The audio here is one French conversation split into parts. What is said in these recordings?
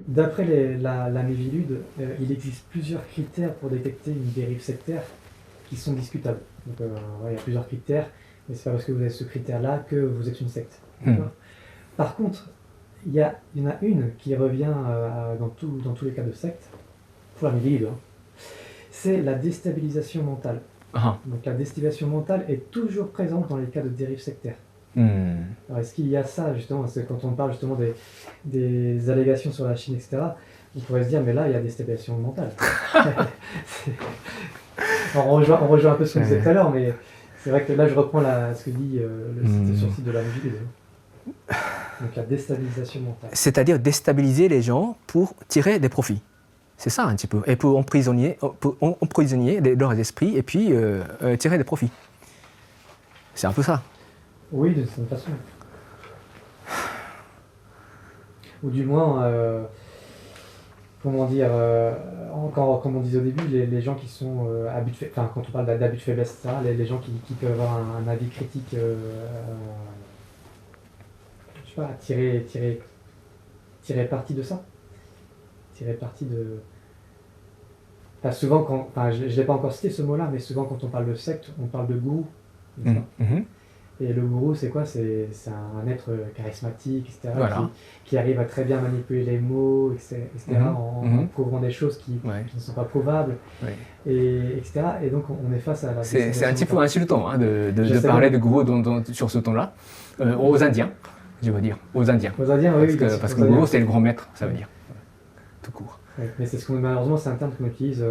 D'après la Miviludes, il existe plusieurs critères pour détecter une dérive sectaire qui sont discutables. Donc, il y a plusieurs critères, mais c'est pas parce que vous avez ce critère-là que vous êtes une secte. Par contre, il y en a une qui revient dans tous les cas de secte, pour la Miviludes, c'est la déstabilisation mentale. Donc la déstabilisation mentale est toujours présente dans les cas de dérive sectaire. Alors est-ce qu'il y a ça justement, parce que quand on parle justement des allégations sur la Chine, etc., on pourrait se dire mais là il y a déstabilisation mentale. Alors, on rejoint un peu ce qu'on disait tout à l'heure, mais c'est vrai que là je reprends ce que dit le site sur le site de la Miviludes. Donc la déstabilisation mentale. C'est-à-dire déstabiliser les gens pour tirer des profits. C'est ça un petit peu. Et pour emprisonner leurs esprits et puis tirer des profits. C'est un peu ça. Oui, de cette façon. Ou du moins, comment dire, comme on disait au début, les gens qui sont quand on parle d'abus de faiblesse, etc., les gens qui peuvent avoir un avis critique, je sais pas, tirer parti de ça. Tirer parti de... Enfin, souvent, je ne l'ai pas encore cité ce mot-là, mais souvent quand on parle de secte, on parle de gourou. Et le gourou, c'est quoi? C'est un être charismatique, etc., voilà. qui arrive à très bien manipuler les mots, etc., en prouvant des choses qui ne sont pas prouvables, etc. Et donc, on est face à la... C'est un petit peu insultant de parler de gourou sur ce ton-là. Aux Indiens, je veux dire. Aux Indiens. Aux Indiens, oui. Parce que gourou, c'est le grand maître, ça veut dire. Tout court. Oui, mais malheureusement, c'est un terme qu'on utilise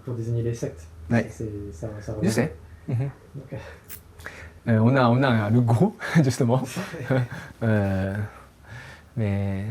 pour désigner les sectes. Oui. Ça je sais. Donc, on a le gourou, justement. Mais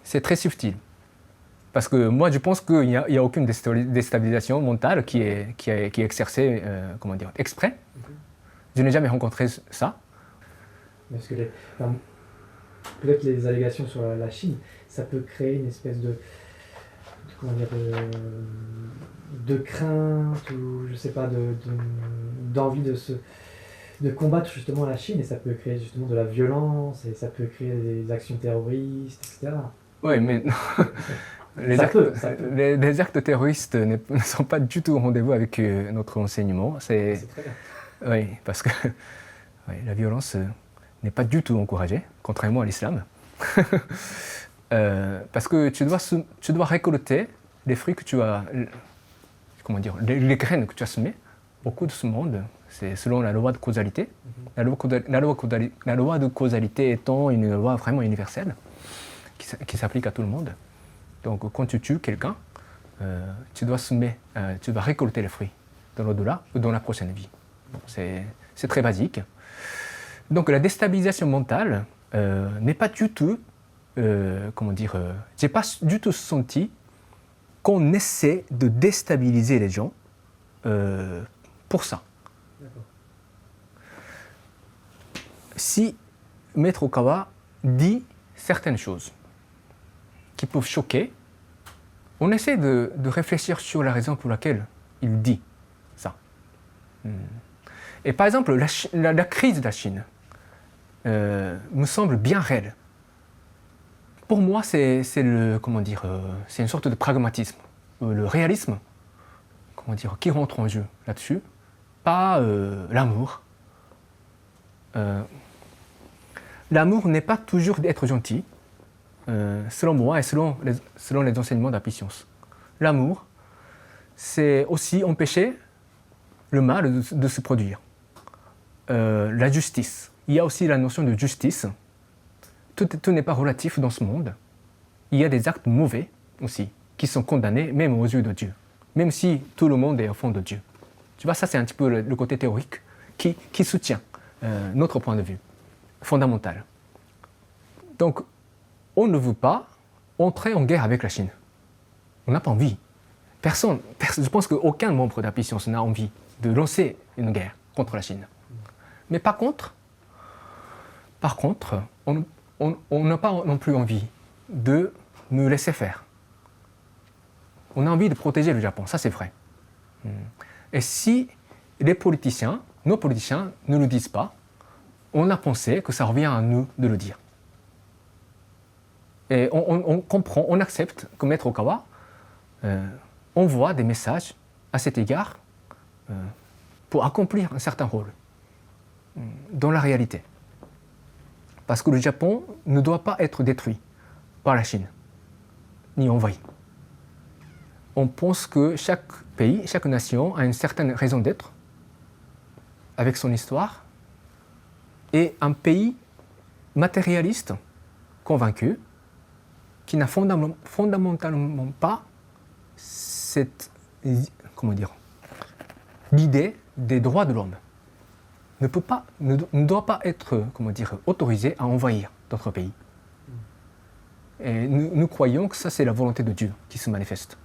c'est très subtil. Parce que moi, je pense qu'il n'y a aucune déstabilisation mentale qui est exercée, exprès. Je n'ai jamais rencontré ça. Parce que peut-être les allégations sur la Chine, ça peut créer une espèce de crainte ou je sais pas, d'envie de combattre justement la Chine, et ça peut créer justement de la violence, et ça peut créer des actions terroristes, etc. Oui, mais les actes terroristes ne sont pas du tout au rendez-vous avec notre enseignement. C'est très bien. Oui, parce que la violence n'est pas du tout encouragée, contrairement à l'islam. Parce que tu dois récolter les fruits que tu as, les graines que tu as semées au cours de ce monde. C'est selon la loi de causalité. La loi de causalité étant une loi vraiment universelle qui s'applique à tout le monde. Donc quand tu tues quelqu'un, tu dois récolter les fruits dans l'au-delà ou dans la prochaine vie. Bon, c'est très basique. Donc la déstabilisation mentale n'est pas du tout, j'ai pas du tout senti qu'on essaie de déstabiliser les gens pour ça. D'accord. Si Maître Okawa dit certaines choses qui peuvent choquer, on essaie de réfléchir sur la raison pour laquelle il dit ça. Et par exemple, la crise de la Chine me semble bien réelle. Pour moi, c'est une sorte de pragmatisme, le réalisme, qui rentre en jeu là-dessus, pas l'amour. L'amour n'est pas toujours d'être gentil, selon moi et selon les enseignements de la puissance. L'amour, c'est aussi empêcher le mal de se produire. La justice. Il y a aussi la notion de justice. Tout n'est pas relatif dans ce monde. Il y a des actes mauvais aussi, qui sont condamnés même aux yeux de Dieu, même si tout le monde est au fond de Dieu. Tu vois, ça c'est un petit peu le côté théorique qui soutient notre point de vue fondamental. Donc, on ne veut pas entrer en guerre avec la Chine. On n'a pas envie. Personne, je pense qu'aucun membre de la puissance n'a envie de lancer une guerre contre la Chine. Mais par contre, on n'a pas non plus envie de nous laisser faire. On a envie de protéger le Japon, ça c'est vrai. Et si nos politiciens ne le disent pas, on a pensé que ça revient à nous de le dire. Et on comprend, on accepte que Maître Okawa envoie des messages à cet égard pour accomplir un certain rôle dans la réalité. Parce que le Japon ne doit pas être détruit par la Chine, ni envahi. On pense que chaque pays, chaque nation a une certaine raison d'être, avec son histoire, et un pays matérialiste, convaincu, qui n'a fondamentalement pas cette, l'idée des droits de l'homme. Ne doit pas être, autorisé à envahir d'autres pays. Et nous croyons que ça, c'est la volonté de Dieu qui se manifeste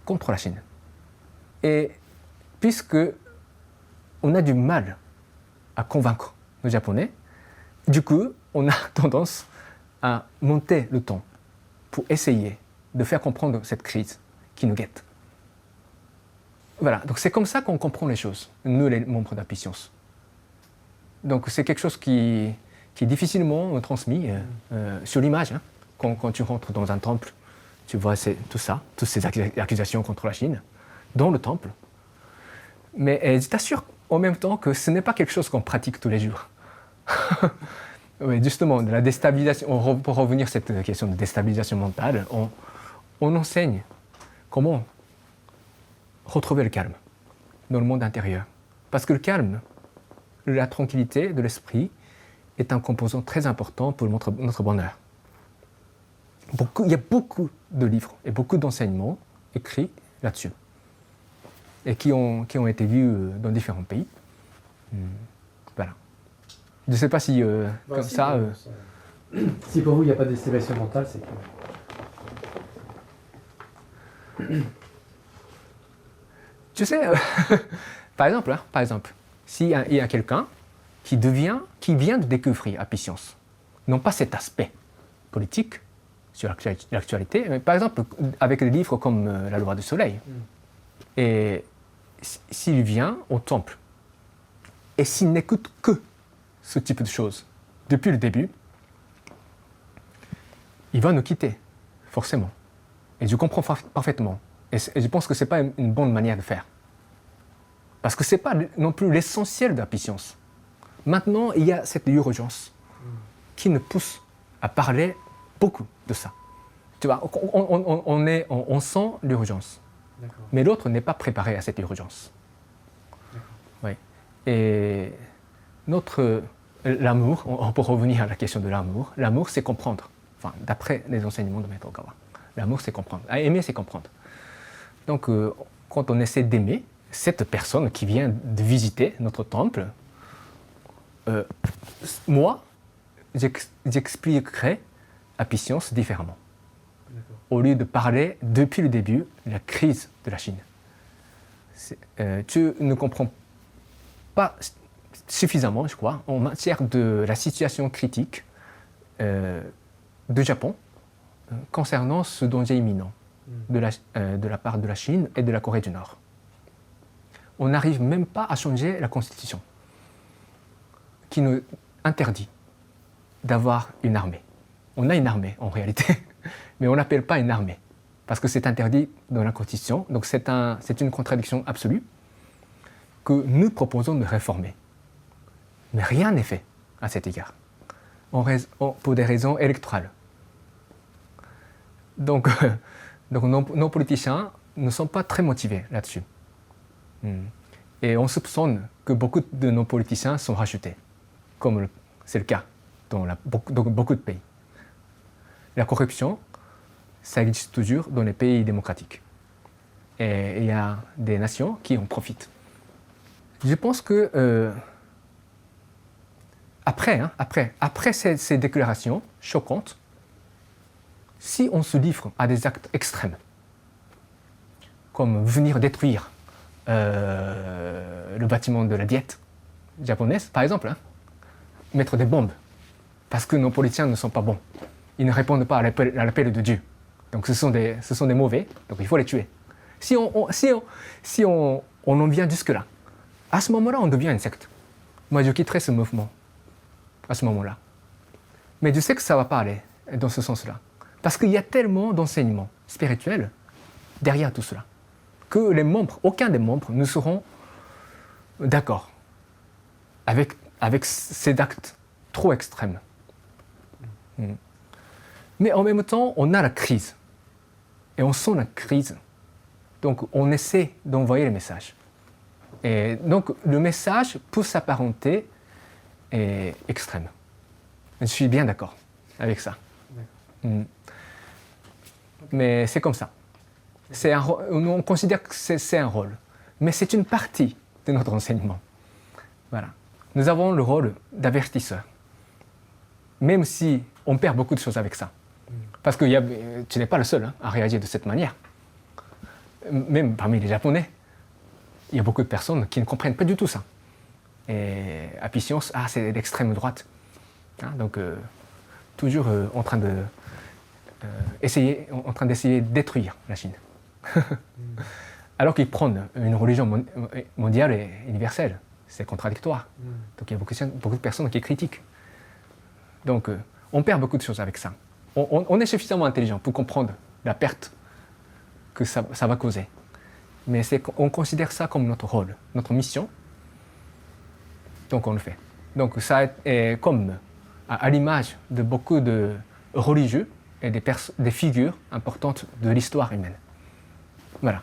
contre la Chine. Et puisque on a du mal à convaincre les Japonais, du coup, on a tendance à monter le ton pour essayer de faire comprendre cette crise qui nous guette. Voilà, donc c'est comme ça qu'on comprend les choses, nous les membres d'Apicience. Donc c'est quelque chose qui est difficilement transmis sur l'image. Hein. Quand tu rentres dans un temple, tu vois tout ça, toutes ces accusations contre la Chine, dans le temple. Mais je t'assure en même temps que ce n'est pas quelque chose qu'on pratique tous les jours. Oui, justement, de la déstabilisation, pour revenir à cette question de déstabilisation mentale, on enseigne comment retrouver le calme dans le monde intérieur. Parce que le calme, la tranquillité de l'esprit est un composant très important pour notre bonheur. Il y a beaucoup de livres et beaucoup d'enseignements écrits là-dessus et qui ont été vus dans différents pays. Voilà. Je ne sais pas si, comme si, ça... Si pour vous, il n'y a pas de déstabilisation mentale, c'est que... Tu sais, par exemple, s'il y a quelqu'un qui vient de découvrir Apicience, non pas cet aspect politique sur l'actualité, mais par exemple avec des livres comme La loi du soleil, et s'il vient au temple, et s'il n'écoute que ce type de choses depuis le début, il va nous quitter, forcément. Et je comprends parfaitement. Et je pense que ce n'est pas une bonne manière de faire. Parce que ce n'est pas non plus l'essentiel de Apicience. Maintenant, il y a cette urgence qui nous pousse à parler beaucoup de ça. Tu vois, on sent l'urgence. D'accord. Mais l'autre n'est pas préparé à cette urgence. Oui. Et l'amour, pour revenir à la question de l'amour c'est comprendre. Enfin, d'après les enseignements de Maître Okawa. L'amour, c'est comprendre. Aimer, c'est comprendre. Donc, quand on essaie d'aimer cette personne qui vient de visiter notre temple, moi, j'expliquerai Apicience différemment. D'accord. Au lieu de parler depuis le début de la crise de la Chine. Tu ne comprends pas suffisamment, je crois, en matière de la situation critique du Japon concernant ce danger imminent de la part de la Chine et de la Corée du Nord. On n'arrive même pas à changer la Constitution qui nous interdit d'avoir une armée. On a une armée en réalité, mais on n'appelle pas une armée parce que c'est interdit dans la Constitution. Donc c'est une contradiction absolue que nous proposons de réformer. Mais rien n'est fait à cet égard, pour des raisons électorales. Donc nos politiciens ne sont pas très motivés là-dessus. Et on soupçonne que beaucoup de nos politiciens sont rachetés, comme c'est le cas dans beaucoup de pays. La corruption, ça existe toujours dans les pays démocratiques. Et il y a des nations qui en profitent. Je pense que après ces déclarations choquantes, si on se livre à des actes extrêmes, comme venir détruire le bâtiment de la Diète japonaise, par exemple, mettre des bombes, parce que nos politiciens ne sont pas bons. Ils ne répondent pas à l'appel de Dieu. Donc ce sont des mauvais, donc il faut les tuer. Si on en vient jusque-là, à ce moment-là, on devient une secte. Moi, je quitterai ce mouvement à ce moment-là. Mais je sais que ça ne va pas aller. dans ce sens-là. Parce qu'il y a tellement d'enseignements spirituels derrière tout cela, que les membres, aucun des membres ne seront d'accord avec ces actes trop extrêmes. Mais en même temps, on a la crise. Et on sent la crise. Donc, on essaie d'envoyer le message. Et donc, le message peut s'apparenter extrême. Je suis bien d'accord avec ça. Mais c'est comme ça. On considère que c'est un rôle. Mais c'est une partie de notre enseignement. Voilà. Nous avons le rôle d'avertisseur. Même si on perd beaucoup de choses avec ça. Parce que tu n'es pas le seul à réagir de cette manière. Même parmi les Japonais, il y a beaucoup de personnes qui ne comprennent pas du tout ça. Et Apicience, c'est l'extrême droite. Donc, toujours en train d'essayer de détruire la Chine. Alors qu'ils prennent une religion mondiale et universelle. C'est contradictoire. Donc il y a beaucoup de personnes qui critiquent. Donc on perd beaucoup de choses avec ça. On est suffisamment intelligent pour comprendre la perte que ça va causer. Mais on considère ça comme notre rôle, notre mission. Donc on le fait. Donc ça est comme à l'image de beaucoup de religieux et des figures importantes de l'histoire humaine. Voilà.